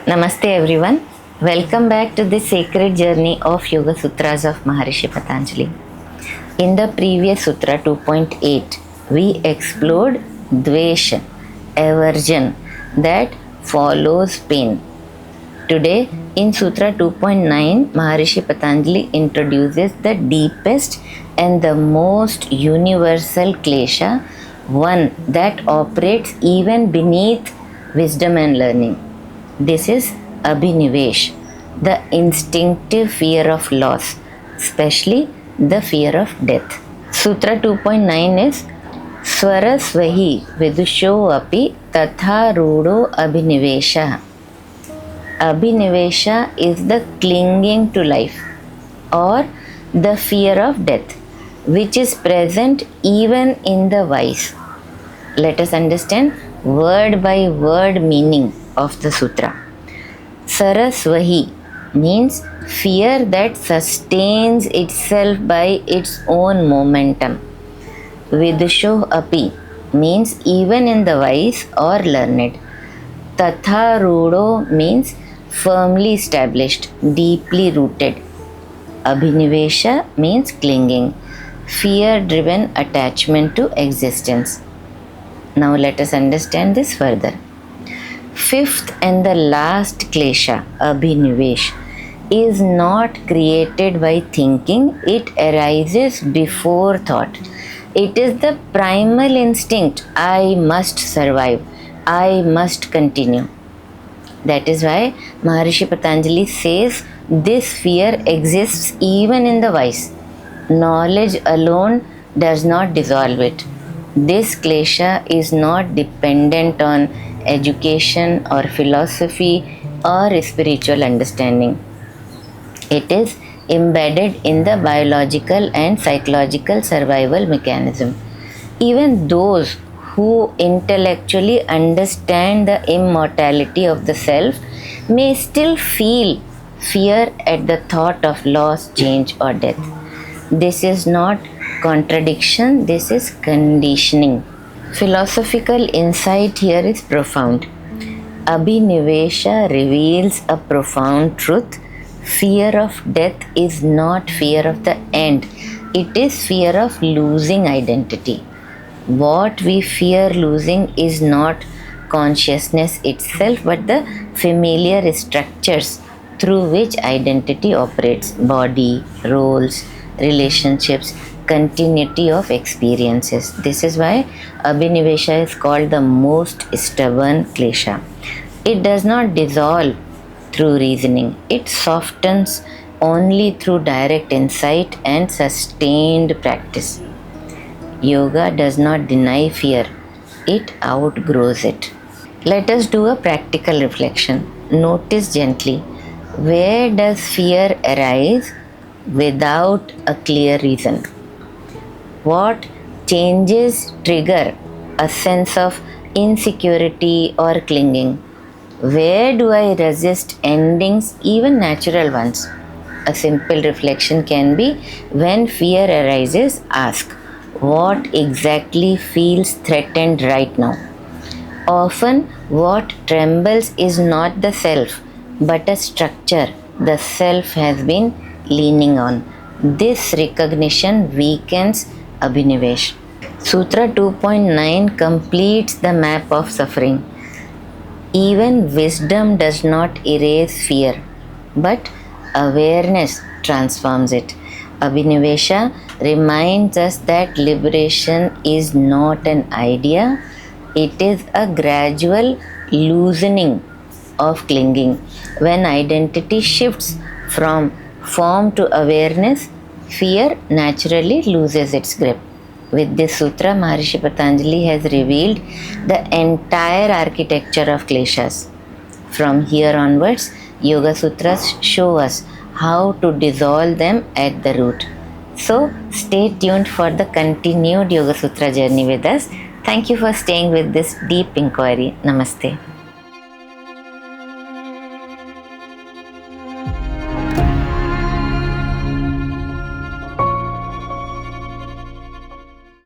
Namaste everyone. Welcome back to the sacred journey of Yoga Sutras of Maharishi Patanjali. In the previous Sutra 2.8, we explored Dvesha, aversion that follows pain. Today, in Sutra 2.9, Maharishi Patanjali introduces the deepest and the most universal klesha, one that operates even beneath wisdom and learning. This is Abhinivesh, the instinctive fear of loss, especially the fear of death. Sutra 2.9 is Swarasvahi Vidusho api tatha rudo abhinivesha. Abhinivesha is the clinging to life or the fear of death, which is present even in the wise. Let us understand word by word meaning of the sutra. Sarasvahi means fear that sustains itself by its own momentum. Vidusho api means even in the wise or learned. Tatha rudo means firmly established, deeply rooted. Abhinivesha means clinging, fear-driven attachment to existence. Now let us understand this further. Fifth and the last klesha, Abhinivesh, is not created by thinking, it arises before thought. It is the primal instinct, I must survive, I must continue. That is why Maharishi Patanjali says this fear exists even in the wise. Knowledge alone does not dissolve it. This klesha is not dependent on education or philosophy or spiritual understanding. It is embedded in the biological and psychological survival mechanism. Even those who intellectually understand the immortality of the self may still feel fear at the thought of loss, change, or death. This is not contradiction, this is conditioning. Philosophical insight here is profound. Abhinivesha reveals a profound truth. Fear of death is not fear of the end, it is fear of losing identity. What we fear losing is not consciousness itself, but the familiar structures through which identity operates: body, roles, relationships, continuity of experiences. This is why Abhinivesha is called the most stubborn klesha. It does not dissolve through reasoning, it softens only through direct insight and sustained practice. Yoga does not deny fear, it outgrows it. Let us do a practical reflection. Notice gently, where does fear arise without a clear reason? What changes trigger a sense of insecurity or clinging? Where do I resist endings, even natural ones? A simple reflection can be, when fear arises, ask, what exactly feels threatened right now? Often, what trembles is not the self, but a structure the self has been leaning on. This recognition weakens Abhinivesh. Sutra 2.9 completes the map of suffering. Even wisdom does not erase fear, but awareness transforms it. Abhinivesha reminds us that liberation is not an idea, it is a gradual loosening of clinging. When identity shifts from form to awareness, fear naturally loses its grip. With this sutra, Maharishi Patanjali has revealed the entire architecture of kleshas. From here onwards, Yoga Sutras show us how to dissolve them at the root. So, stay tuned for the continued Yoga Sutra journey with us. Thank you for staying with this deep inquiry. Namaste.